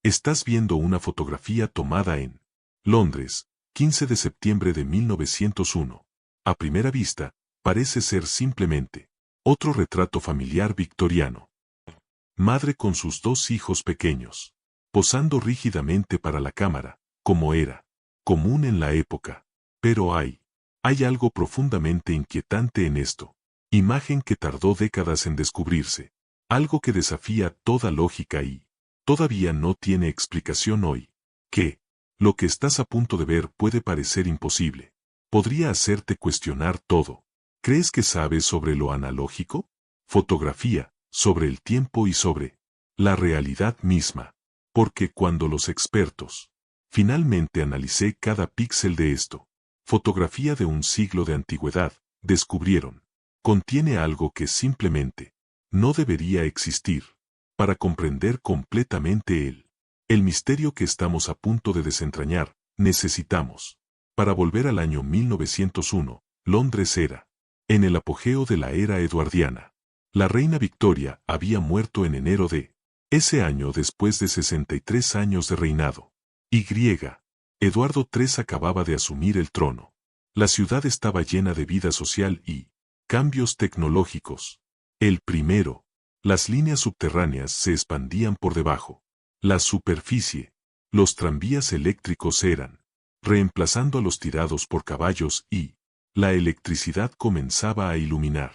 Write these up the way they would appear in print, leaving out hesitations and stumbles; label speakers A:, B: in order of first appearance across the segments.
A: Estás viendo una fotografía tomada en Londres, 15 de septiembre de 1901. A primera vista, parece ser simplemente otro retrato familiar victoriano. Madre con sus dos hijos pequeños, posando rígidamente para la cámara, como era común en la época. Pero hay algo profundamente inquietante en esto. Imagen que tardó décadas en descubrirse. Algo que desafía toda lógica y todavía no tiene explicación hoy. Que lo que estás a punto de ver puede parecer imposible. Podría hacerte cuestionar todo. ¿Crees que sabes sobre lo analógico? Fotografía, sobre el tiempo y sobre la realidad misma. Porque cuando los expertos finalmente analicé cada píxel de esto, fotografía de un siglo de antigüedad, descubrieron, contiene algo que simplemente no debería existir. Para comprender completamente el misterio que estamos a punto de desentrañar, necesitamos, para volver al año 1901, Londres era en el apogeo de la era eduardiana. La reina Victoria había muerto en enero de ese año después de 63 años de reinado. Eduardo III acababa de asumir el trono. La ciudad estaba llena de vida social y cambios tecnológicos. El primero, las líneas subterráneas se expandían por debajo. La superficie, los tranvías eléctricos eran reemplazando a los tirados por caballos y la electricidad comenzaba a iluminar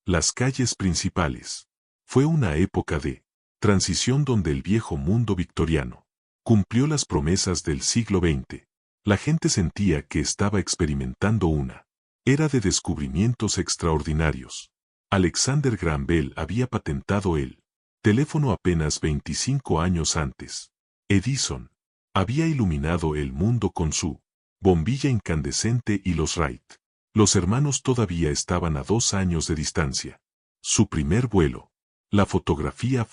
A: las calles principales. Fue una época de transición donde el viejo mundo victoriano cumplió las promesas del siglo XX. La gente sentía que estaba experimentando una era de descubrimientos extraordinarios. Alexander Graham Bell había patentado el teléfono apenas 25 años antes. Edison había iluminado el mundo con su bombilla incandescente y los Wright. Los hermanos todavía estaban a 2 años de distancia. Su primer vuelo, la fotografía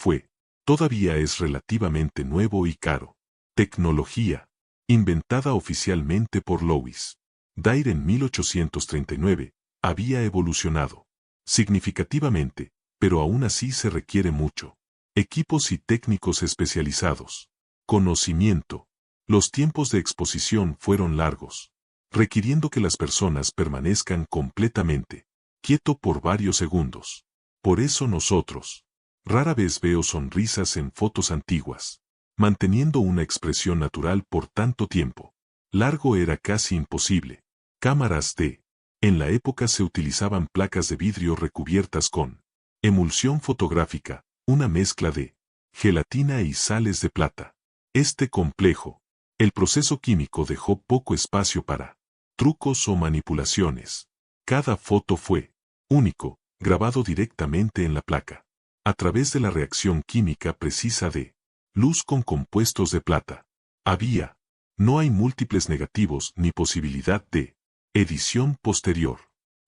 A: todavía es relativamente nuevo y caro. Tecnología, inventada oficialmente por Louis Daguerre en 1839, había evolucionado significativamente, pero aún así se requiere mucho. Equipos y técnicos especializados. Conocimiento. Los tiempos de exposición fueron largos, requiriendo que las personas permanezcan completamente quieto por varios segundos. Por eso nosotros rara vez veo sonrisas en fotos antiguas. Manteniendo una expresión natural por tanto tiempo largo era casi imposible. Cámaras en la época se utilizaban placas de vidrio recubiertas con emulsión fotográfica, una mezcla de gelatina y sales de plata. Complejo, el proceso químico dejó poco espacio para trucos o manipulaciones. Cada foto fue único, grabado directamente en la placa, a través de la reacción química precisa de luz con compuestos de plata. No hay múltiples negativos ni posibilidad de edición posterior.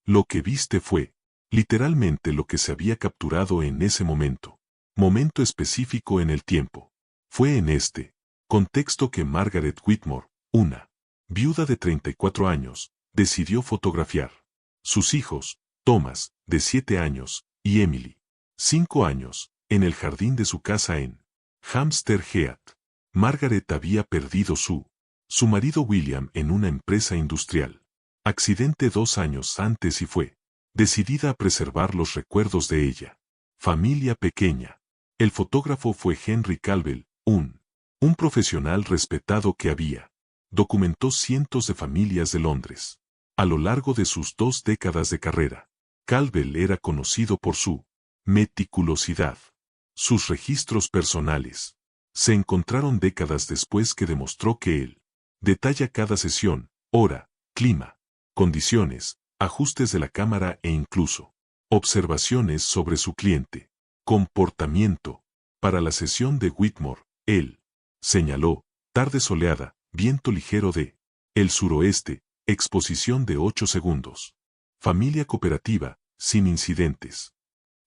A: Lo que viste fue literalmente lo que se había capturado en ese momento específico en el tiempo. Fue en este contexto que Margaret Whitmore, una viuda de 34 años, decidió fotografiar sus hijos, Thomas, de 7 años, y Emily, 5 años, en el jardín de su casa en Hampstead Heath. Margaret había perdido su marido William en una empresa industrial accidente 2 años antes y fue decidida a preservar los recuerdos de ella. Familia pequeña. El fotógrafo fue Henry Calvel, un profesional respetado que había documentó cientos de familias de Londres. A lo largo de sus 2 décadas de carrera, Calvel era conocido por su meticulosidad. Sus registros personales se encontraron décadas después que demostró que él detalla cada sesión, hora, clima, condiciones, ajustes de la cámara e incluso observaciones sobre su cliente. Comportamiento. Para la sesión de Whitmore, él señaló, tarde soleada, viento ligero de el suroeste, exposición de 8 segundos. Familia cooperativa, sin incidentes.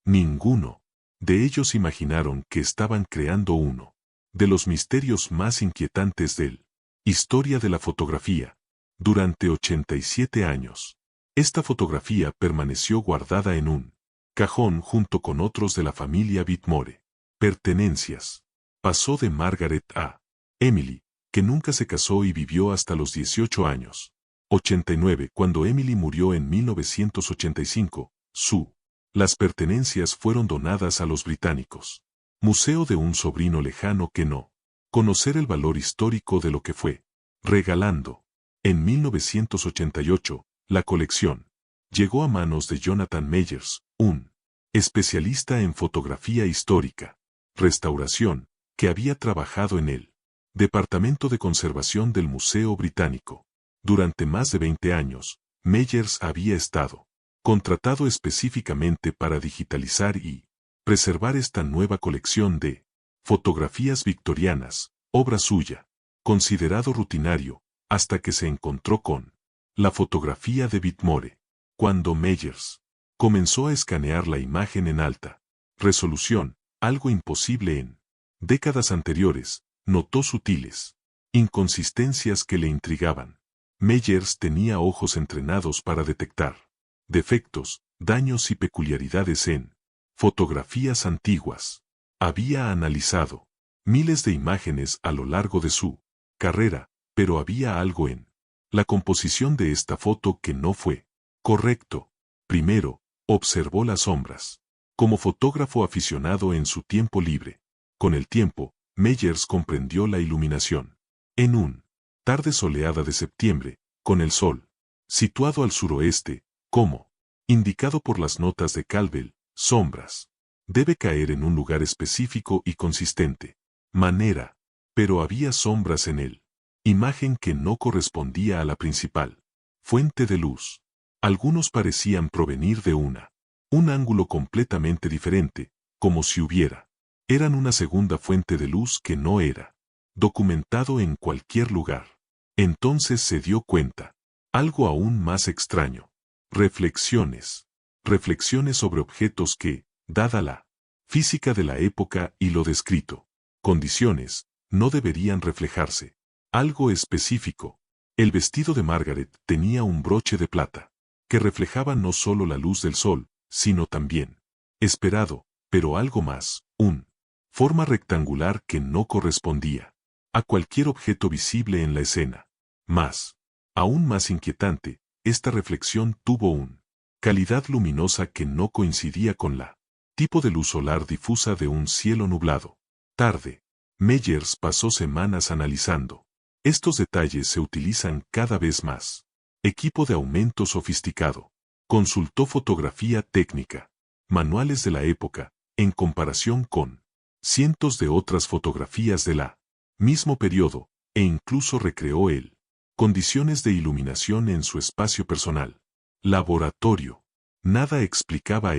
A: Ninguno de ellos imaginaron que estaban creando uno de los misterios más inquietantes del historia de la fotografía. Durante 87 años, esta fotografía permaneció guardada en un cajón junto con otros de la familia Whitmore. Pertenencias. Pasó de Margaret a Emily, que nunca se casó y vivió hasta los 18 años. 89. Cuando Emily murió en 1985, las pertenencias fueron donadas a los británicos. Museo de un sobrino lejano que no. Conocer el valor histórico de lo que fue. Regalando. En 1988, la colección llegó a manos de Jonathan Meyers, un especialista en fotografía histórica, restauración, que había trabajado en el Departamento de Conservación del Museo Británico. Durante más de 20 años, Meyers había estado contratado específicamente para digitalizar y preservar esta nueva colección de fotografías victorianas, obra suya, considerado rutinario, hasta que se encontró con la fotografía de Whitmore. Cuando Meyers comenzó a escanear la imagen en alta resolución, algo imposible en décadas anteriores, notó sutiles inconsistencias que le intrigaban. Meyers tenía ojos entrenados para detectar defectos, daños y peculiaridades en fotografías antiguas. Había analizado miles de imágenes a lo largo de su carrera, pero había algo en la composición de esta foto que no fue correcto. Primero, observó las sombras. Como fotógrafo aficionado en su tiempo libre, con el tiempo, Meyers comprendió la iluminación. En un tarde soleada de septiembre, con el sol situado al suroeste, como indicado por las notas de Calvel, sombras debe caer en un lugar específico y consistente manera, pero había sombras en él. Imagen que no correspondía a la principal fuente de luz. Algunos parecían provenir de un ángulo completamente diferente, como si eran una segunda fuente de luz que no era documentado en cualquier lugar. Entonces se dio cuenta. Algo aún más extraño. Reflexiones. Reflexiones sobre objetos que, dada la física de la época y lo descrito, condiciones, no deberían reflejarse. Algo específico. El vestido de Margaret tenía un broche de plata, que reflejaba no solo la luz del sol, sino también, esperado, pero algo más, forma rectangular que no correspondía a cualquier objeto visible en la escena. Aún más inquietante, esta reflexión tuvo calidad luminosa que no coincidía con la tipo de luz solar difusa de un cielo nublado. Tarde. Meyers pasó semanas analizando. Estos detalles se utilizan cada vez más. Equipo de aumento sofisticado. Consultó fotografía técnica, manuales de la época, en comparación con cientos de otras fotografías de la mismo periodo, e incluso recreó condiciones de iluminación en su espacio personal. Laboratorio. Nada explicaba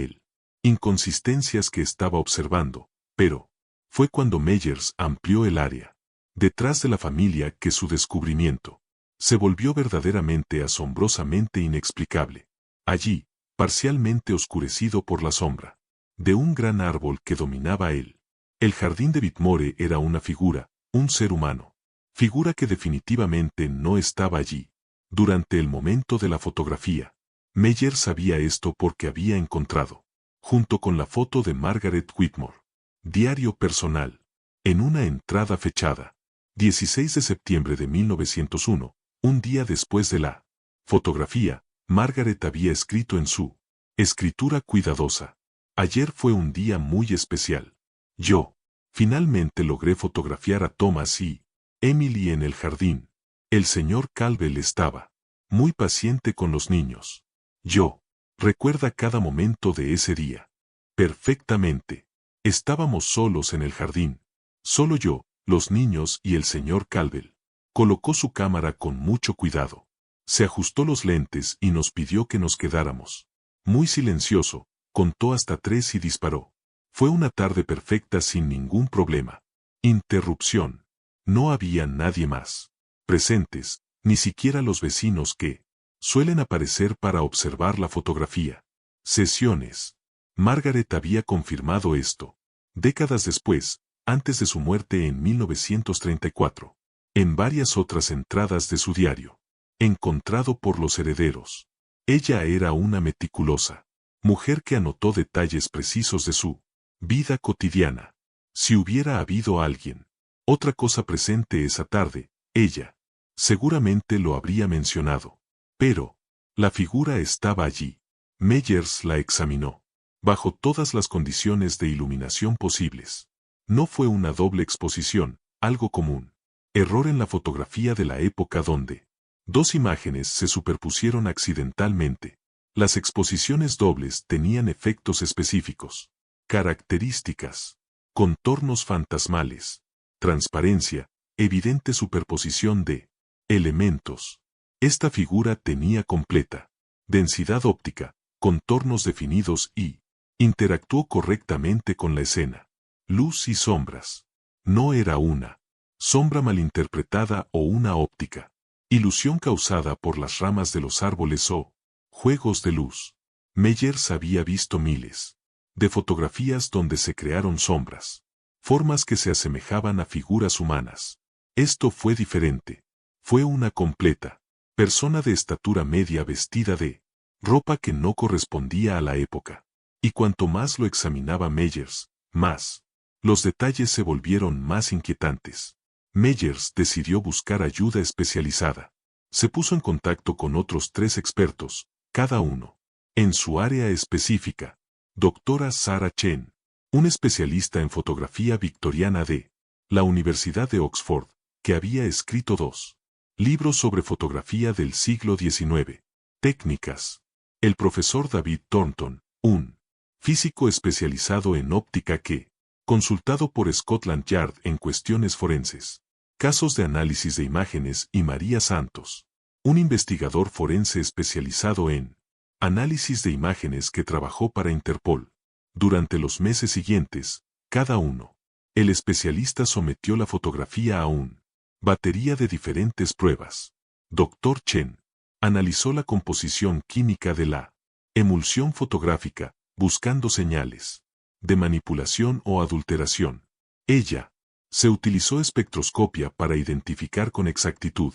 A: inconsistencias que estaba observando, pero fue cuando Meyers amplió el área detrás de la familia que su descubrimiento se volvió verdaderamente asombrosamente inexplicable. Allí, parcialmente oscurecido por la sombra de un gran árbol que dominaba el jardín de Whitmore, era una figura, un ser humano. Figura que definitivamente no estaba allí. Durante el momento de la fotografía, Meyers sabía esto porque había encontrado, junto con la foto de Margaret Whitmore, diario personal, en una entrada fechada 16 de septiembre de 1901, un día después de la fotografía. Margaret había escrito en su escritura cuidadosa: ayer fue un día muy especial. Yo finalmente logré fotografiar a Thomas y Emily en el jardín. El señor Calvel estaba muy paciente con los niños. Yo recuerda cada momento de ese día perfectamente. Estábamos solos en el jardín. Solo yo, los niños y el señor Calvel. Colocó su cámara con mucho cuidado. Se ajustó los lentes y nos pidió que nos quedáramos. Muy silencioso, contó hasta 3 y disparó. Fue una tarde perfecta sin ningún problema. Interrupción. No había nadie más presentes, ni siquiera los vecinos que suelen aparecer para observar la fotografía. Sesiones. Margaret había confirmado esto décadas después, antes de su muerte en 1934, en varias otras entradas de su diario, encontrado por los herederos. Ella era una meticulosa mujer que anotó detalles precisos de su vida cotidiana. Si hubiera habido alguien Otra cosa presente esa tarde, ella. Seguramente lo habría mencionado. Pero, la figura estaba allí. Meyers la examinó. Bajo todas las condiciones de iluminación posibles. No fue una doble exposición, algo común. Error en la fotografía de la época donde dos imágenes se superpusieron accidentalmente. Las exposiciones dobles tenían efectos específicos, características, contornos fantasmales, transparencia, evidente superposición de elementos. Esta figura tenía completa densidad óptica, contornos definidos y interactuó correctamente con la escena. Luz y sombras. No era una sombra malinterpretada o una óptica ilusión causada por las ramas de los árboles o juegos de luz. Meyers había visto miles de fotografías donde se crearon sombras, formas que se asemejaban a figuras humanas. Esto fue diferente. Fue una completa persona de estatura media vestida de ropa que no correspondía a la época. Y cuanto más lo examinaba Meyers, más los detalles se volvieron más inquietantes. Meyers decidió buscar ayuda especializada. Se puso en contacto con otros 3 expertos, cada uno en su área específica. Doctora Sarah Chen, un especialista en fotografía victoriana de la Universidad de Oxford, que había escrito 2 libros sobre fotografía del siglo XIX. Técnicas. El profesor David Thornton, un físico especializado en óptica que, consultado por Scotland Yard en cuestiones forenses, casos de análisis de imágenes, y María Santos, un investigador forense especializado en análisis de imágenes que trabajó para Interpol. Durante los meses siguientes, cada uno, el especialista sometió la fotografía a una batería de diferentes pruebas. Dr. Chen analizó la composición química de la emulsión fotográfica, buscando señales de manipulación o adulteración. Ella se utilizó espectroscopia para identificar con exactitud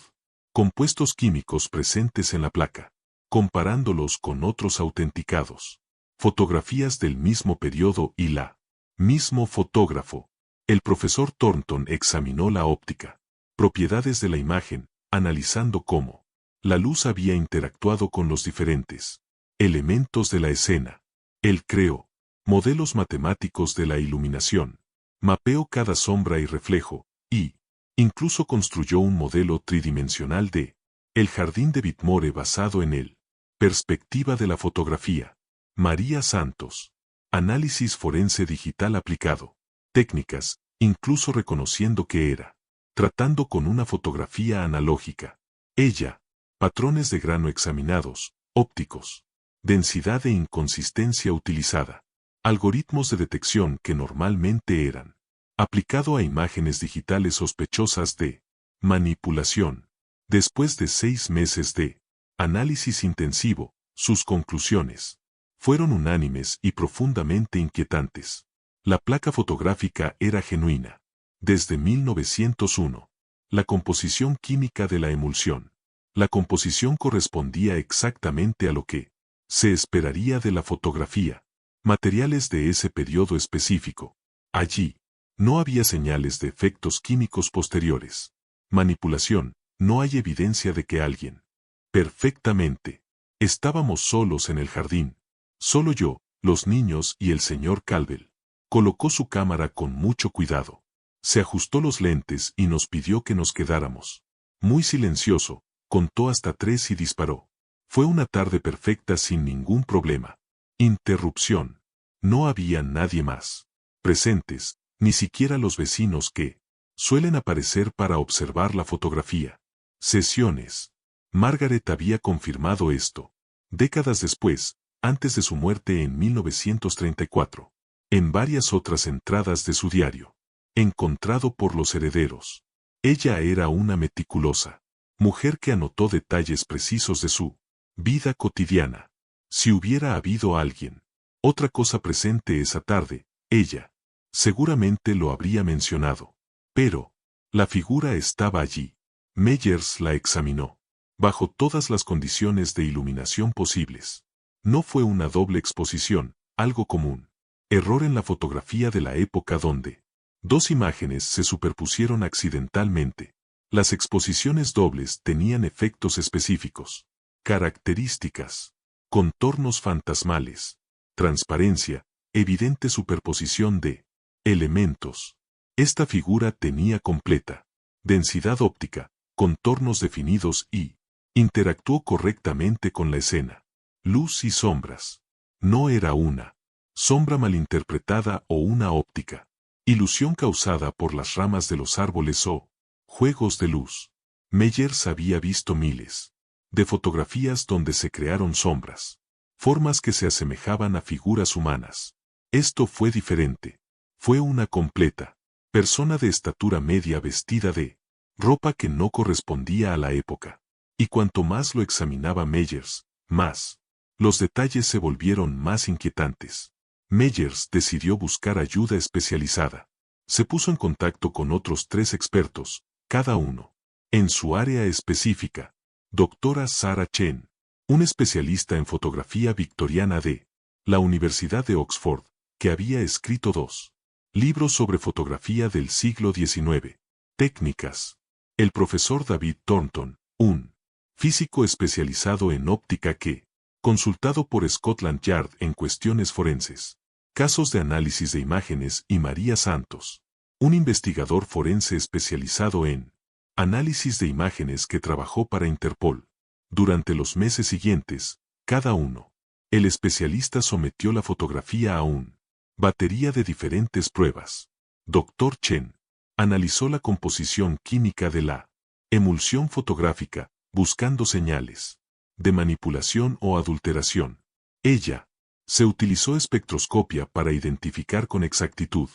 A: compuestos químicos presentes en la placa, comparándolos con otros autenticados. Fotografías del mismo periodo y la mismo fotógrafo. El profesor Thornton examinó la óptica, propiedades de la imagen, analizando cómo la luz había interactuado con los diferentes elementos de la escena. Él creó modelos matemáticos de la iluminación, mapeó cada sombra y reflejo, y incluso construyó un modelo tridimensional de el jardín de Whitmore basado en él. Perspectiva de la fotografía. María Santos. Análisis forense digital aplicado. Técnicas, incluso reconociendo que era tratando con una fotografía analógica. Ella. Patrones de grano examinados, ópticos. Densidad e inconsistencia utilizada. Algoritmos de detección que normalmente eran aplicado a imágenes digitales sospechosas de manipulación. Después de 6 meses de análisis intensivo, sus conclusiones fueron unánimes y profundamente inquietantes. La placa fotográfica era genuina. Desde 1901. La composición química de la emulsión. La composición correspondía exactamente a lo que se esperaría de la fotografía. Materiales de ese periodo específico. Allí, no había señales de efectos químicos posteriores. Manipulación, no hay evidencia de que alguien. Perfectamente. Estábamos solos en el jardín. Solo yo, los niños y el señor Calvel. Colocó su cámara con mucho cuidado. Se ajustó los lentes y nos pidió que nos quedáramos. Muy silencioso, contó hasta 3 y disparó. Fue una tarde perfecta sin ningún problema. Interrupción. No había nadie más presentes, ni siquiera los vecinos que suelen aparecer para observar la fotografía. Sesiones. Margaret había confirmado esto. Décadas después, antes de su muerte en 1934. En varias otras entradas de su diario. Encontrado por los herederos. Ella era una meticulosa mujer que anotó detalles precisos de su vida cotidiana. Si hubiera habido alguien, otra cosa presente esa tarde, ella seguramente lo habría mencionado. Pero la figura estaba allí. Meyers la examinó, bajo todas las condiciones de iluminación posibles. No fue una doble exposición, algo común. Error en la fotografía de la época donde Dos imágenes se superpusieron accidentalmente. Las exposiciones dobles tenían efectos específicos. Características. Contornos fantasmales. Transparencia. Evidente superposición de elementos. Esta figura tenía completa densidad óptica, contornos definidos y interactuó correctamente con la escena. Luz y sombras. No era una sombra malinterpretada o una óptica ilusión causada por las ramas de los árboles o juegos de luz. Meyers había visto miles de fotografías donde se crearon sombras, formas que se asemejaban a figuras humanas. Esto fue diferente. Fue una completa persona de estatura media vestida de ropa que no correspondía a la época. Y cuanto más lo examinaba Meyers, más los detalles se volvieron más inquietantes. Meyers decidió buscar ayuda especializada. Se puso en contacto con otros 3 expertos, cada uno en su área específica. Doctora Sarah Chen, un especialista en fotografía victoriana de la Universidad de Oxford, que había escrito 2 libros sobre fotografía del siglo XIX. Técnicas. El profesor David Thornton, un físico especializado en óptica que, consultado por Scotland Yard en cuestiones forenses, casos de análisis de imágenes, y María Santos, un investigador forense especializado en análisis de imágenes que trabajó para Interpol. Durante los meses siguientes, cada uno, el especialista sometió la fotografía a una batería de diferentes pruebas. Dr. Chen analizó la composición química de la emulsión fotográfica, buscando señales de manipulación o adulteración. Ella se utilizó espectroscopia para identificar con exactitud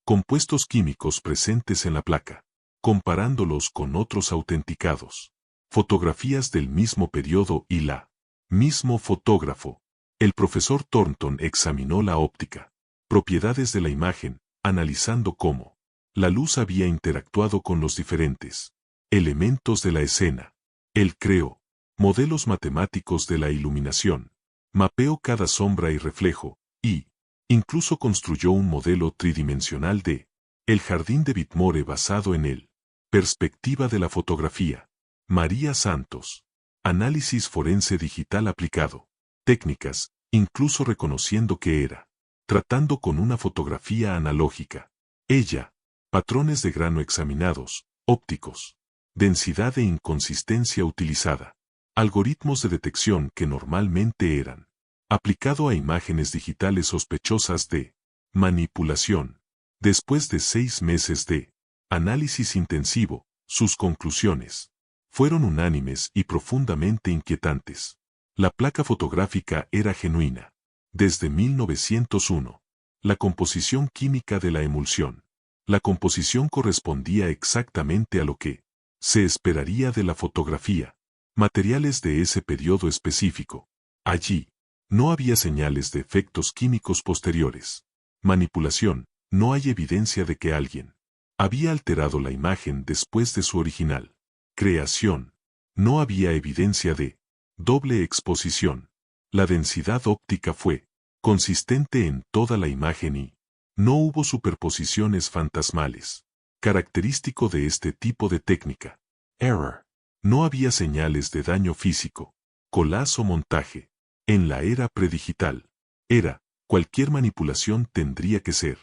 A: compuestos químicos presentes en la placa, comparándolos con otros autenticados. Fotografías del mismo periodo y la mismo fotógrafo. El profesor Thornton examinó la óptica, propiedades de la imagen, analizando cómo la luz había interactuado con los diferentes elementos de la escena. Él creó modelos matemáticos de la iluminación, mapeó cada sombra y reflejo, y incluso construyó un modelo tridimensional de el jardín de Whitmore basado en él. Perspectiva de la fotografía. María Santos. Análisis forense digital aplicado. Técnicas, incluso reconociendo que era tratando con una fotografía analógica. Ella. Patrones de grano examinados, ópticos. Densidad e inconsistencia utilizada. Algoritmos de detección que normalmente eran aplicado a imágenes digitales sospechosas de manipulación. Después de 6 meses de análisis intensivo, sus conclusiones fueron unánimes y profundamente inquietantes. La placa fotográfica era genuina. Desde 1901. La composición química de la emulsión. La composición correspondía exactamente a lo que se esperaría de la fotografía. Materiales de ese periodo específico. Allí, no había señales de efectos químicos posteriores. Manipulación, no hay evidencia de que alguien había alterado la imagen después de su original creación. No había evidencia de doble exposición. La densidad óptica fue consistente en toda la imagen y no hubo superposiciones fantasmales. Característico de este tipo de técnica. Error. No había señales de daño físico, collage o montaje. En la era predigital, cualquier manipulación tendría que ser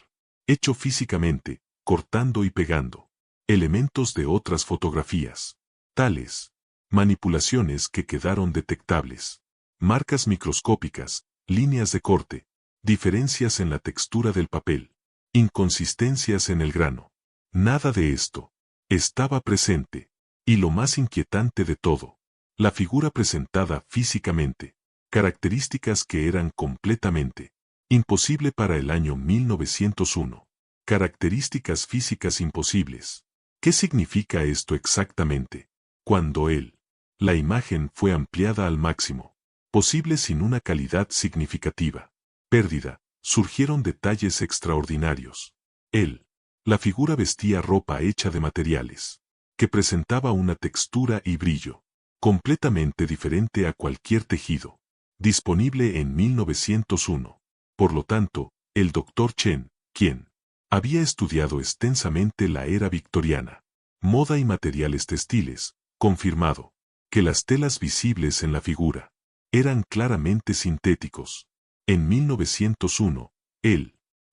A: hecho físicamente, cortando y pegando elementos de otras fotografías. Tales manipulaciones que quedaron detectables. Marcas microscópicas, líneas de corte, diferencias en la textura del papel, inconsistencias en el grano. Nada de esto estaba presente. Y lo más inquietante de todo, la figura presentada físicamente, características que eran completamente imposible para el año 1901. Características físicas imposibles. ¿Qué significa esto exactamente? Cuando la imagen fue ampliada al máximo posible sin una calidad significativa pérdida, surgieron detalles extraordinarios. La figura vestía ropa hecha de materiales que presentaba una textura y brillo completamente diferente a cualquier tejido disponible en 1901. Por lo tanto, el Dr. Chen, quien Había estudiado extensamente la era victoriana, moda y materiales textiles, confirmado que las telas visibles en la figura eran claramente sintéticos. En 1901,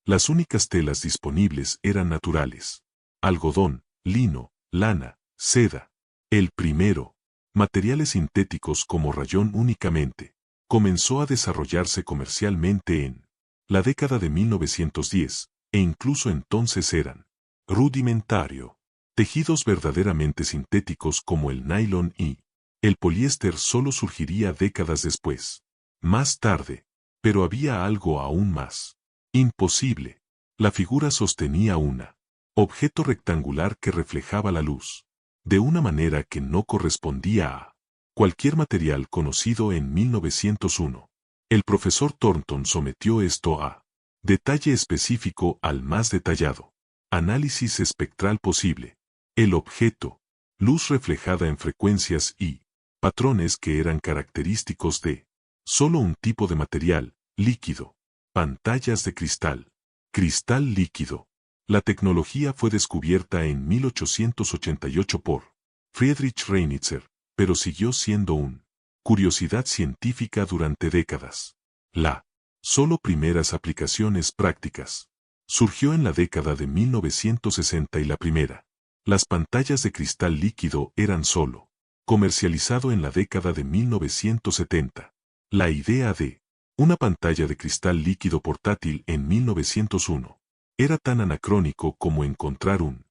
A: las únicas telas disponibles eran naturales: algodón, lino, lana, seda. El primero, materiales sintéticos como rayón únicamente, comenzó a desarrollarse comercialmente en la década de 1910, e incluso entonces eran rudimentario. Tejidos verdaderamente sintéticos como el nylon y el poliéster solo surgiría décadas después. Más tarde, pero había algo aún más imposible. La figura sostenía una objeto rectangular que reflejaba la luz de una manera que no correspondía a cualquier material conocido en 1901. El profesor Thornton sometió esto a detalle específico al más detallado análisis espectral posible. El objeto, luz reflejada en frecuencias y patrones que eran característicos de solo un tipo de material, líquido. Pantallas de cristal. Cristal líquido. La tecnología fue descubierta en 1888 por Friedrich Reinitzer, pero siguió siendo una curiosidad científica durante décadas. La solo primeras aplicaciones prácticas surgió en la década de 1960 y la primera. Las pantallas de cristal líquido eran solo comercializado en la década de 1970. La idea de una pantalla de cristal líquido portátil en 1901 era tan anacrónico como encontrar un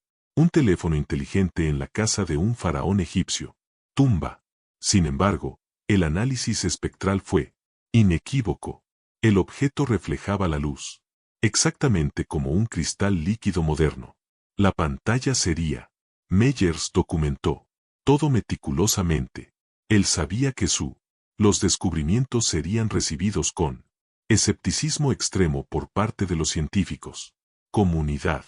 A: teléfono inteligente en la casa de un faraón egipcio. Tumba. Sin embargo, el análisis espectral fue inequívoco. El objeto reflejaba la luz exactamente como un cristal líquido moderno. La pantalla sería. Meyers documentó todo meticulosamente. Él sabía que los descubrimientos serían recibidos con escepticismo extremo por parte de los científicos. Comunidad.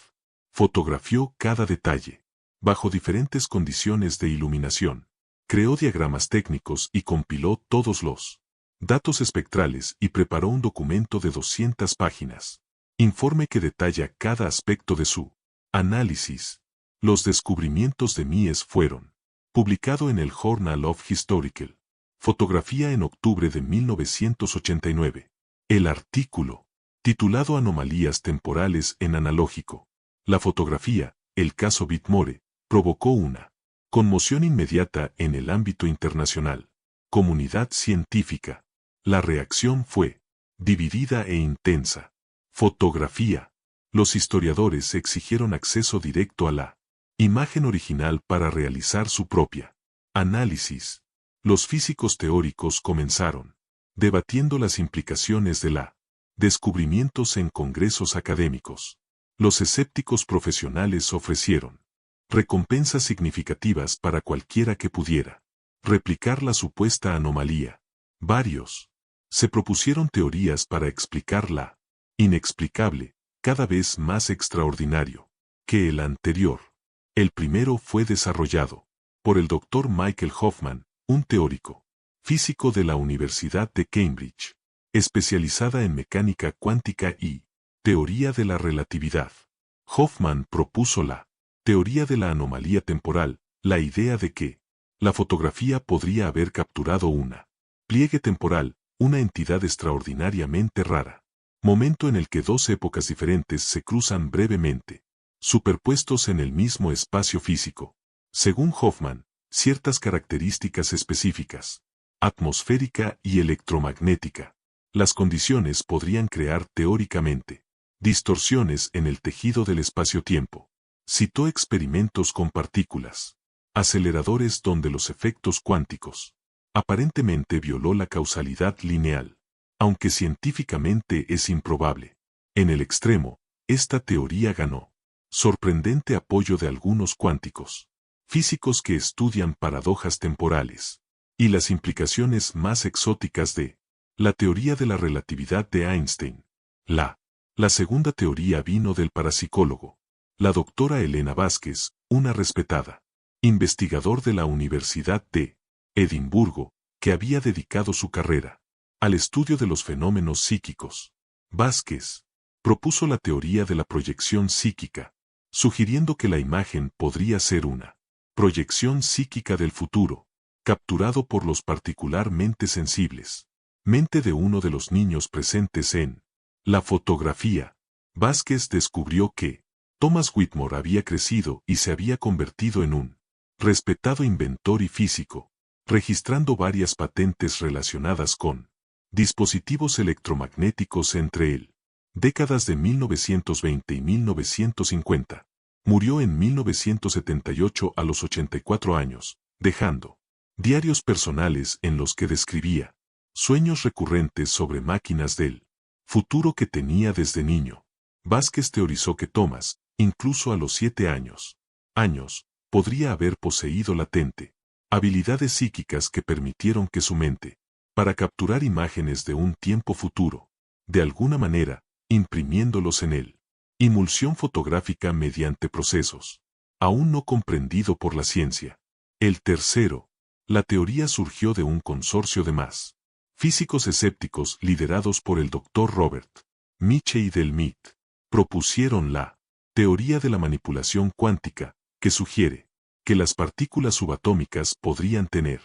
A: Fotografió cada detalle, bajo diferentes condiciones de iluminación. Creó diagramas técnicos y compiló todos los datos espectrales y preparó un documento de 200 páginas. Informe que detalla cada aspecto de su análisis. Los descubrimientos de Mies fueron publicado en el Journal of Historical Fotografía en octubre de 1989. El artículo, titulado Anomalías temporales en analógico. La fotografía, el caso Whitmore, provocó una conmoción inmediata en el ámbito internacional. Comunidad científica. La reacción fue dividida e intensa. Fotografía. Los historiadores exigieron acceso directo a la imagen original para realizar su propia análisis. Los físicos teóricos comenzaron debatiendo las implicaciones de la descubrimientos en congresos académicos. Los escépticos profesionales ofrecieron recompensas significativas para cualquiera que pudiera replicar la supuesta anomalía. Varios se propusieron teorías para explicar la inexplicable, cada vez más extraordinario que el anterior. El primero fue desarrollado por el Dr. Michael Hoffman, un teórico físico de la Universidad de Cambridge, especializada en mecánica cuántica y teoría de la relatividad. Hoffman propuso la teoría de la anomalía temporal, la idea de que la fotografía podría haber capturado una pliegue temporal, una entidad extraordinariamente rara, momento en el que dos épocas diferentes se cruzan brevemente, superpuestos en el mismo espacio físico. Según Hoffman, ciertas características específicas, atmosférica y electromagnética, las condiciones podrían crear teóricamente distorsiones en el tejido del espacio-tiempo. Citó experimentos con partículas, aceleradores donde los efectos cuánticos aparentemente violó la causalidad lineal, aunque científicamente es improbable. En el extremo, esta teoría ganó sorprendente apoyo de algunos cuánticos, físicos que estudian paradojas temporales, y las implicaciones más exóticas de la teoría de la relatividad de Einstein. La segunda teoría vino del parapsicólogo, la doctora Elena Vázquez, una respetada investigador de la Universidad de Edimburgo, que había dedicado su carrera al estudio de los fenómenos psíquicos. Vázquez propuso la teoría de la proyección psíquica, sugiriendo que la imagen podría ser una proyección psíquica del futuro, capturado por los particularmente sensibles mente de uno de los niños presentes en la fotografía. Vázquez descubrió que Thomas Whitmore había crecido y se había convertido en un respetado inventor y físico, registrando varias patentes relacionadas con dispositivos electromagnéticos entre él. Décadas de 1920 y 1950. Murió en 1978 a los 84 años, dejando diarios personales en los que describía sueños recurrentes sobre máquinas del futuro que tenía desde niño. Vázquez teorizó que Thomas, incluso a los 7 años, podría haber poseído latente habilidades psíquicas que permitieron que su mente, para capturar imágenes de un tiempo futuro, de alguna manera, imprimiéndolos en él. Emulsión fotográfica mediante procesos aún no comprendido por la ciencia. El tercero, la teoría surgió de un consorcio de más físicos escépticos liderados por el Dr. Robert Miche y Del Mit. Propusieron la teoría de la manipulación cuántica, que sugiere que las partículas subatómicas podrían tener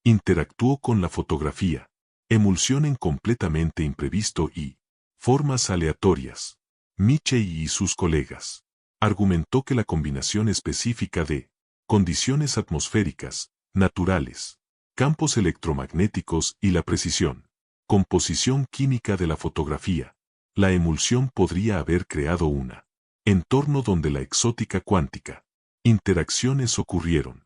A: interactuó con la fotografía, emulsión en completamente imprevisto y formas aleatorias. Miche y sus colegas argumentó que la combinación específica de condiciones atmosféricas, naturales, campos electromagnéticos y la precisión, composición química de la fotografía, la emulsión podría haber creado una entorno donde la exótica cuántica interacciones ocurrieron.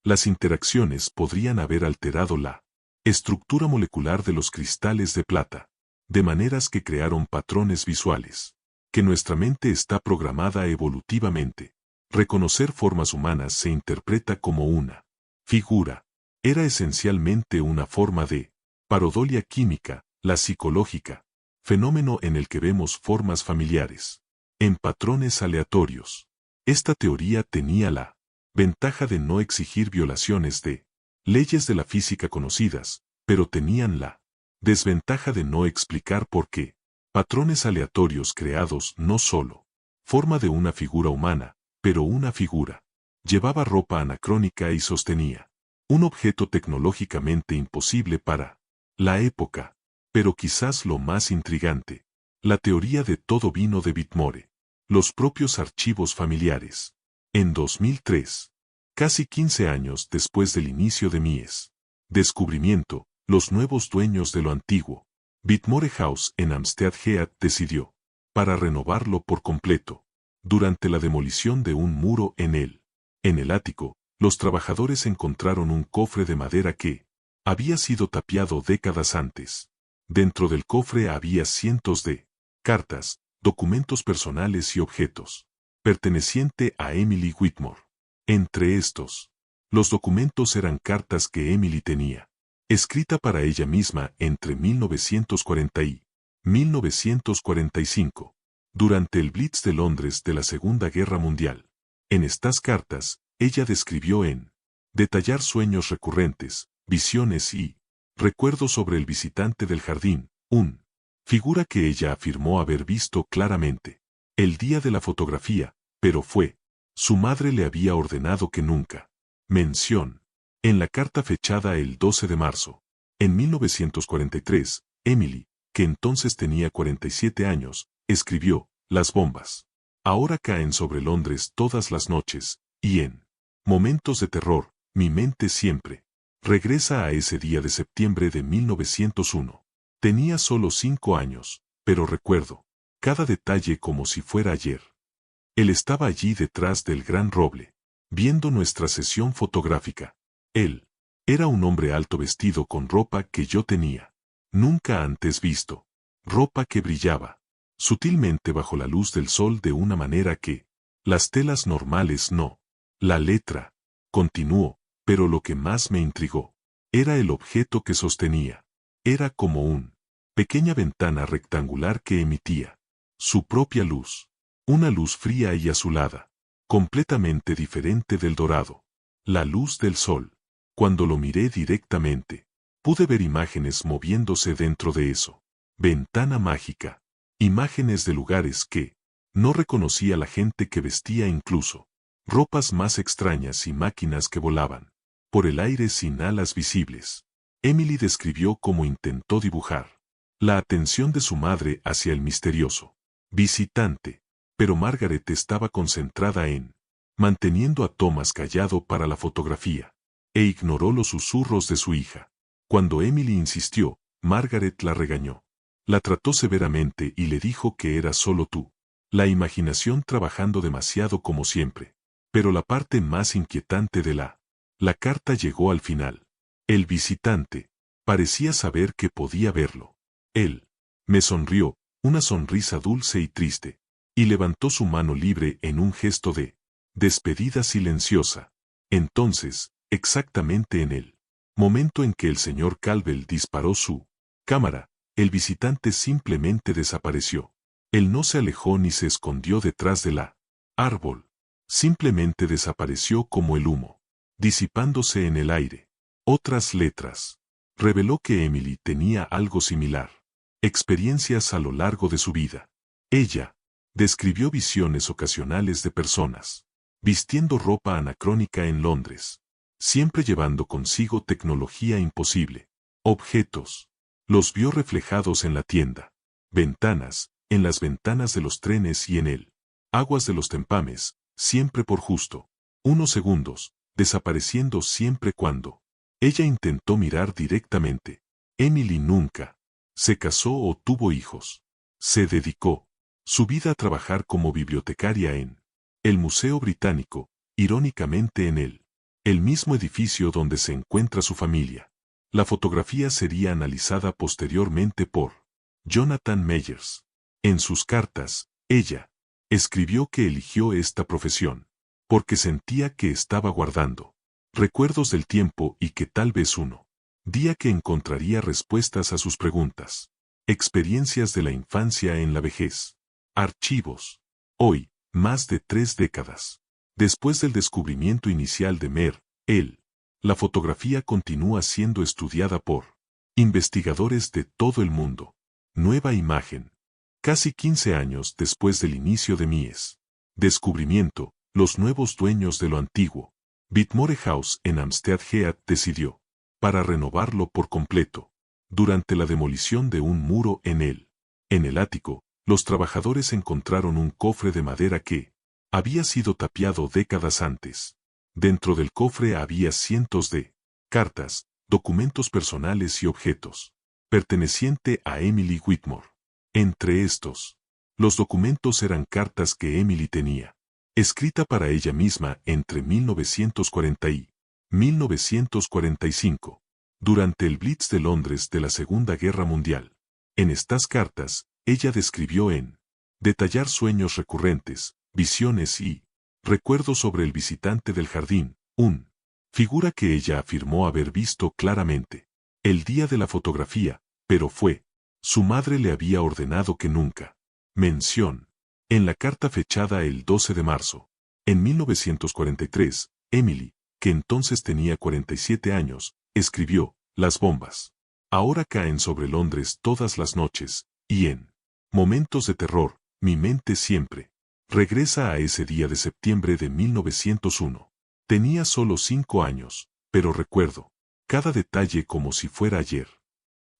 A: Las interacciones podrían haber alterado la estructura molecular de los cristales de plata, de maneras que crearon patrones visuales, que nuestra mente está programada evolutivamente. Reconocer formas humanas se interpreta como una figura. Era esencialmente una forma de parodolia química, la psicológica, fenómeno en el que vemos formas familiares, en patrones aleatorios. Esta teoría tenía la ventaja de no exigir violaciones de leyes de la física conocidas, pero tenían la desventaja de no explicar por qué patrones aleatorios creados no solo forma de una figura humana, pero una figura llevaba ropa anacrónica y sostenía un objeto tecnológicamente imposible para la época. Pero quizás lo más intrigante, la teoría de todo vino de Whitmore, los propios archivos familiares. En 2003, casi 15 años después del inicio de Mies descubrimiento, los nuevos dueños de lo antiguo, Whitmore House en Hampstead Heath decidió, para renovarlo por completo, durante la demolición de un muro en el ático, los trabajadores encontraron un cofre de madera que había sido tapiado décadas antes. Dentro del cofre había cientos de cartas, documentos personales y objetos perteneciente a Emily Whitmore. Entre estos, los documentos eran cartas que Emily tenía escrita para ella misma entre 1940 y 1945, durante el Blitz de Londres de la Segunda Guerra Mundial. En estas cartas, ella describió en detallar sueños recurrentes, visiones y recuerdos sobre el visitante del jardín, figura que ella afirmó haber visto claramente el día de la fotografía, pero su madre le había ordenado que nunca mención. En la carta fechada el 12 de marzo, en 1943, Emily, que entonces tenía 47 años, escribió, las bombas ahora caen sobre Londres todas las noches, y en momentos de terror, mi mente siempre regresa a ese día de septiembre de 1901. Tenía solo 5 años, pero recuerdo cada detalle como si fuera ayer. Él estaba allí detrás del gran roble, viendo nuestra sesión fotográfica. Él era un hombre alto vestido con ropa que yo tenía nunca antes visto, ropa que brillaba sutilmente bajo la luz del sol de una manera que las telas normales no. La letra continuó, pero lo que más me intrigó era el objeto que sostenía. Era como una pequeña ventana rectangular que emitía su propia luz, una luz fría y azulada, completamente diferente del dorado, la luz del sol. Cuando lo miré directamente, pude ver imágenes moviéndose dentro de eso. Ventana mágica. Imágenes de lugares que no reconocía la gente que vestía, incluso ropas más extrañas y máquinas que volaban por el aire sin alas visibles. Emily describió cómo intentó dibujar la atención de su madre hacia el misterioso visitante, pero Margaret estaba concentrada en manteniendo a Thomas callado para la fotografía, e ignoró los susurros de su hija. Cuando Emily insistió, Margaret la regañó. La trató severamente y le dijo que era solo tú, la imaginación trabajando demasiado como siempre. Pero la parte más inquietante de la carta llegó al final. El visitante parecía saber que podía verlo. Él me sonrió, una sonrisa dulce y triste, y levantó su mano libre en un gesto de despedida silenciosa. Entonces, exactamente en el momento en que el señor Calvel disparó su cámara, el visitante simplemente desapareció. Él no se alejó ni se escondió detrás de la árbol. Simplemente desapareció como el humo, disipándose en el aire. Otras letras. Reveló que Emily tenía algo similar. Experiencias a lo largo de su vida. Ella describió visiones ocasionales de personas vistiendo ropa anacrónica en Londres, siempre llevando consigo tecnología imposible. Objetos. Los vio reflejados en la tienda. Ventanas, en las ventanas de los trenes y en el aguas de los tempames, siempre por justo unos segundos, desapareciendo siempre cuando ella intentó mirar directamente. Emily nunca se casó o tuvo hijos. Se dedicó su vida a trabajar como bibliotecaria en el Museo Británico, irónicamente en el mismo edificio donde se encuentra su familia. La fotografía sería analizada posteriormente por Jonathan Meyers. En sus cartas, ella escribió que eligió esta profesión porque sentía que estaba guardando recuerdos del tiempo y que tal vez uno día que encontraría respuestas a sus preguntas. Experiencias de la infancia en la vejez. Archivos. Hoy, más de 3 décadas después del descubrimiento inicial de la fotografía continúa siendo estudiada por investigadores de todo el mundo. Nueva imagen. Casi 15 años después del inicio de Mies descubrimiento, los nuevos dueños de lo antiguo, Whitmore House en Hampstead Heath decidió, para renovarlo por completo, durante la demolición de un muro en el ático, los trabajadores encontraron un cofre de madera que había sido tapiado décadas antes. Dentro del cofre había cientos de cartas, documentos personales y objetos perteneciente a Emily Whitmore. Entre estos, los documentos eran cartas que Emily tenía escrita para ella misma entre 1940 y 1945, durante el Blitz de Londres de la Segunda Guerra Mundial. En estas cartas, ella describió en detallar sueños recurrentes, visiones y recuerdos sobre el visitante del jardín, figura que ella afirmó haber visto claramente el día de la fotografía, pero su madre le había ordenado que nunca mención. En la carta fechada el 12 de marzo, en 1943, Emily, que entonces tenía 47 años, escribió, las bombas ahora caen sobre Londres todas las noches, y en momentos de terror, mi mente siempre regresa a ese día de septiembre de 1901. Tenía solo 5 años, pero recuerdo cada detalle como si fuera ayer.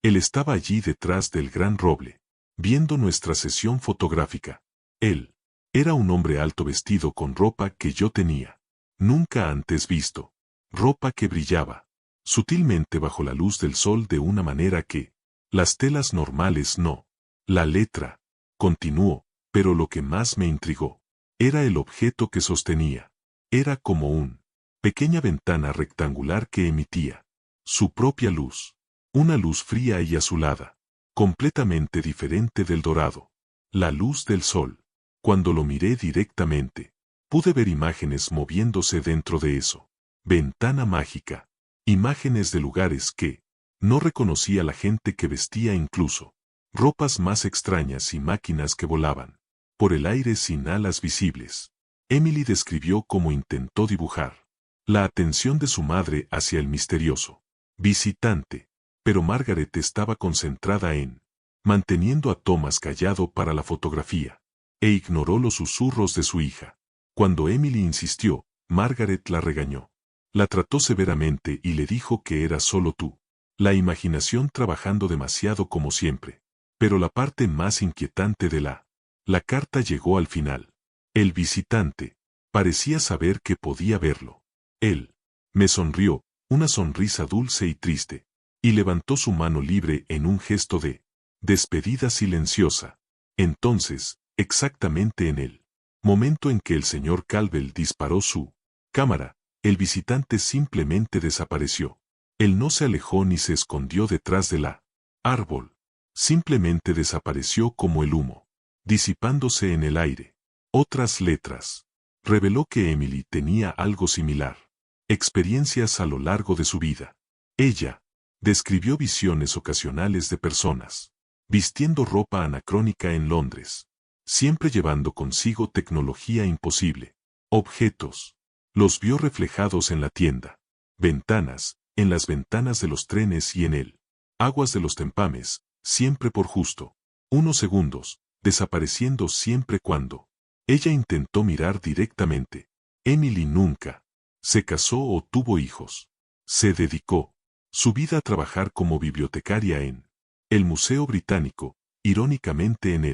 A: Él estaba allí detrás del gran roble, viendo nuestra sesión fotográfica. Él era un hombre alto vestido con ropa que yo tenía nunca antes visto, ropa que brillaba sutilmente bajo la luz del sol de una manera que las telas normales no. La letra continuó, pero lo que más me intrigó era el objeto que sostenía. Era como una pequeña ventana rectangular que emitía su propia luz, una luz fría y azulada, completamente diferente del dorado, la luz del sol. Cuando lo miré directamente, pude ver imágenes moviéndose dentro de eso. Ventana mágica. Imágenes de lugares que no reconocía la gente que vestía, incluso ropas más extrañas y máquinas que volaban por el aire sin alas visibles. Emily describió cómo intentó dibujar la atención de su madre hacia el misterioso visitante, pero Margaret estaba concentrada en manteniendo a Thomas callado para la fotografía, e ignoró los susurros de su hija. Cuando Emily insistió, Margaret la regañó. La trató severamente y le dijo que era solo tú. La imaginación trabajando demasiado como siempre. Pero la parte más inquietante de la carta llegó al final. El visitante parecía saber que podía verlo. Él me sonrió, una sonrisa dulce y triste, y levantó su mano libre en un gesto de despedida silenciosa. Entonces, exactamente en el momento en que el señor Calvel disparó su cámara, el visitante simplemente desapareció. Él no se alejó ni se escondió detrás de la árbol. Simplemente desapareció como el humo, disipándose en el aire. Otras letras. Reveló que Emily tenía algo similar. Experiencias a lo largo de su vida. Ella describió visiones ocasionales de personas vistiendo ropa anacrónica en Londres, siempre llevando consigo tecnología imposible. Objetos. Los vio reflejados en la tienda. Ventanas, en las ventanas de los trenes y en el aguas de los tempames, siempre por justo unos segundos, desapareciendo siempre cuando ella intentó mirar directamente. Emily nunca se casó o tuvo hijos. Se dedicó su vida a trabajar como bibliotecaria en el Museo Británico, irónicamente en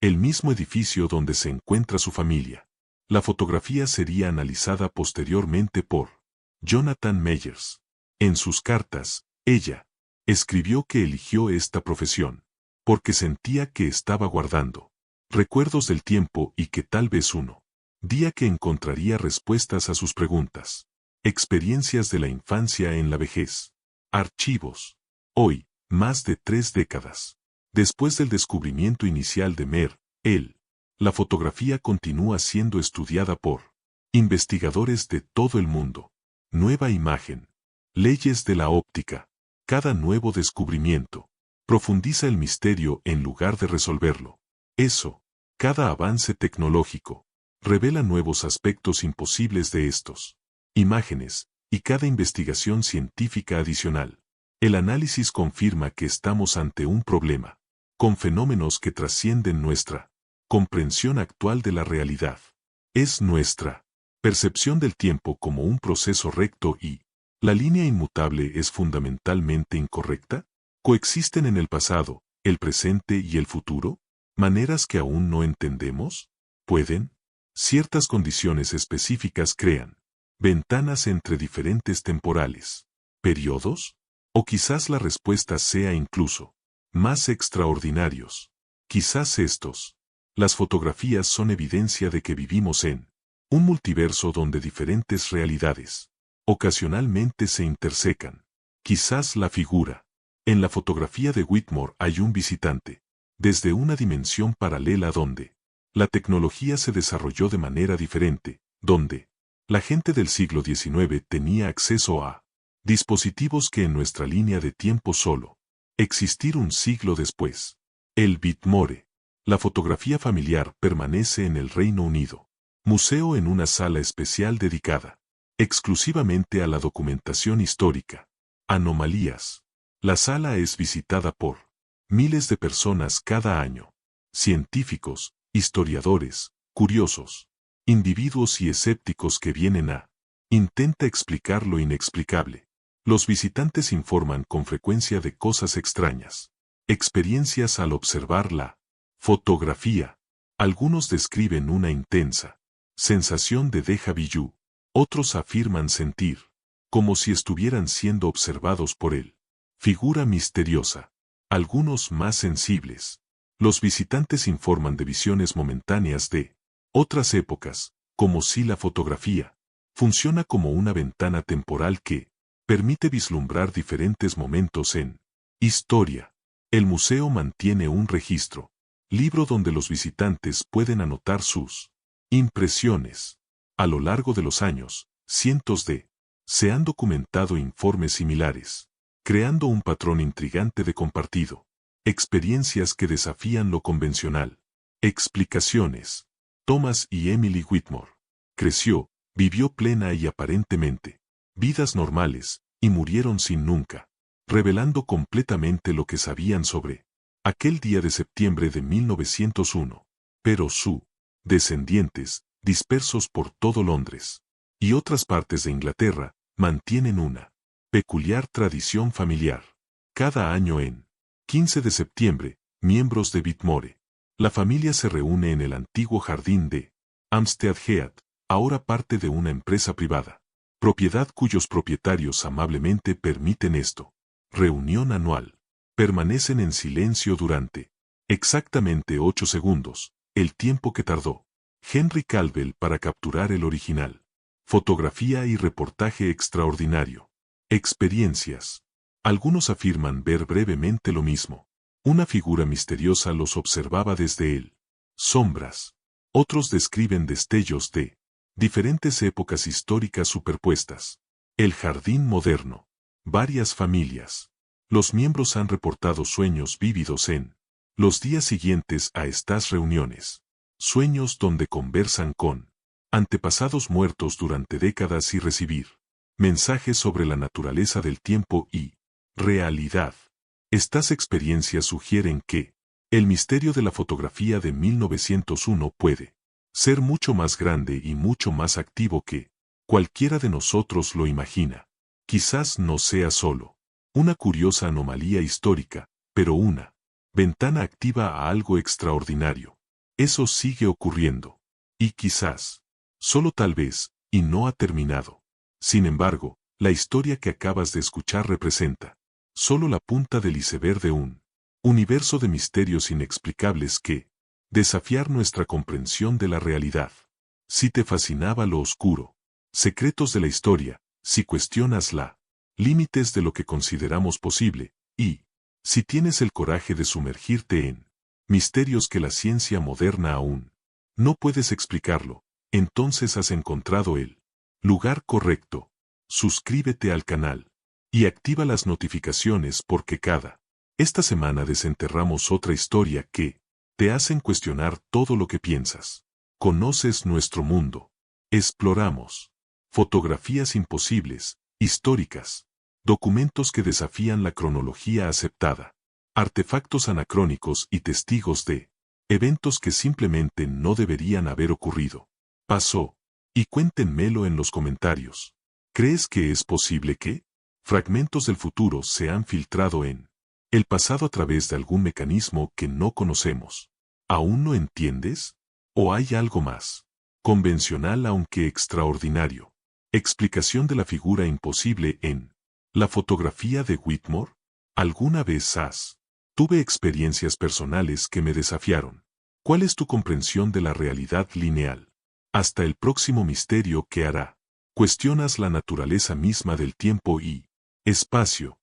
A: el mismo edificio donde se encuentra su familia. La fotografía sería analizada posteriormente por Jonathan Meyers. En sus cartas, ella escribió que eligió esta profesión porque sentía que estaba guardando recuerdos del tiempo y que tal vez uno día que encontraría respuestas a sus preguntas. Experiencias de la infancia en la vejez. Archivos. Hoy, más de 3 décadas después del descubrimiento inicial de la fotografía continúa siendo estudiada por investigadores de todo el mundo. Nueva imagen. Leyes de la óptica. Cada nuevo descubrimiento profundiza el misterio en lugar de resolverlo. Cada avance tecnológico revela nuevos aspectos imposibles de estos imágenes, y cada investigación científica adicional. El análisis confirma que estamos ante un problema, con fenómenos que trascienden nuestra comprensión actual de la realidad. Es nuestra percepción del tiempo como un proceso recto y la línea inmutable es fundamentalmente incorrecta. ¿Coexisten en el pasado, el presente y el futuro maneras que aún no entendemos? ¿Pueden? Ciertas condiciones específicas crean ventanas entre diferentes temporales, periodos, o quizás la respuesta sea incluso más extraordinarios. Quizás estos. Las fotografías son evidencia de que vivimos en un multiverso donde diferentes realidades ocasionalmente se intersecan. Quizás la figura. En la fotografía de Whitmore hay un visitante, desde una dimensión paralela donde la tecnología se desarrolló de manera diferente, donde la gente del siglo XIX tenía acceso a dispositivos que en nuestra línea de tiempo solo existir un siglo después. El Whitmore. La fotografía familiar permanece en el Reino Unido. Museo en una sala especial dedicada exclusivamente a la documentación histórica. Anomalías. La sala es visitada por miles de personas cada año. Científicos, historiadores, curiosos, individuos y escépticos que vienen a intenta explicar lo inexplicable. Los visitantes informan con frecuencia de cosas extrañas. Experiencias al observar la fotografía. Algunos describen una intensa sensación de déjà vu. Otros afirman sentir como si estuvieran siendo observados por él. Figura misteriosa. Algunos más sensibles. Los visitantes informan de visiones momentáneas de otras épocas, como si la fotografía funciona como una ventana temporal que permite vislumbrar diferentes momentos en historia. El museo mantiene un registro, libro donde los visitantes pueden anotar sus impresiones. A lo largo de los años, cientos se han documentado informes similares, creando un patrón intrigante de compartido. Experiencias que desafían lo convencional. Explicaciones. Thomas y Emily Whitmore. Creció, vivió plena y aparentemente vidas normales, y murieron sin nunca revelando completamente lo que sabían sobre aquel día de septiembre de 1901. Pero su descendientes, dispersos por todo Londres y otras partes de Inglaterra, mantienen una peculiar tradición familiar. Cada año en 15 de septiembre, miembros de Whitmore, la familia se reúne en el antiguo jardín de Hampstead Heath, ahora parte de una empresa privada, propiedad cuyos propietarios amablemente permiten esto. Reunión anual. Permanecen en silencio durante exactamente 8 segundos, el tiempo que tardó Henry Calvel para capturar el original. Fotografía y reportaje extraordinario. Experiencias. Algunos afirman ver brevemente lo mismo. Una figura misteriosa los observaba desde él. Sombras. Otros describen destellos de diferentes épocas históricas superpuestas. El jardín moderno. Varias familias. Los miembros han reportado sueños vívidos en los días siguientes a estas reuniones. Sueños donde conversan con antepasados muertos durante décadas y recibir mensajes sobre la naturaleza del tiempo y realidad. Estas experiencias sugieren que el misterio de la fotografía de 1901 puede ser mucho más grande y mucho más activo que cualquiera de nosotros lo imagina. Quizás no sea solo una curiosa anomalía histórica, pero una ventana activa a algo extraordinario. Eso sigue ocurriendo. Y quizás, solo tal vez, y no ha terminado. Sin embargo, la historia que acabas de escuchar representa solo la punta del iceberg de un universo de misterios inexplicables que desafiar nuestra comprensión de la realidad. Si te fascinaba lo oscuro, secretos de la historia, si cuestionas la límites de lo que consideramos posible, y si tienes el coraje de sumergirte en misterios que la ciencia moderna aún no puedes explicarlo, entonces has encontrado el lugar correcto. Suscríbete al canal y activa las notificaciones porque esta semana desenterramos otra historia que te hacen cuestionar todo lo que piensas. Conoces nuestro mundo. Exploramos fotografías imposibles, históricas, documentos que desafían la cronología aceptada, artefactos anacrónicos y testigos de eventos que simplemente no deberían haber ocurrido. Pasó. Y cuéntenmelo en los comentarios. ¿Crees que es posible que fragmentos del futuro se han filtrado en el pasado a través de algún mecanismo que no conocemos? ¿Aún no entiendes? ¿O hay algo más convencional aunque extraordinario? Explicación de la figura imposible en la fotografía de Whitmore. ¿Alguna vez tuve experiencias personales que me desafiaron? ¿Cuál es tu comprensión de la realidad lineal? Hasta el próximo misterio que hará. Cuestionas la naturaleza misma del tiempo y espacio.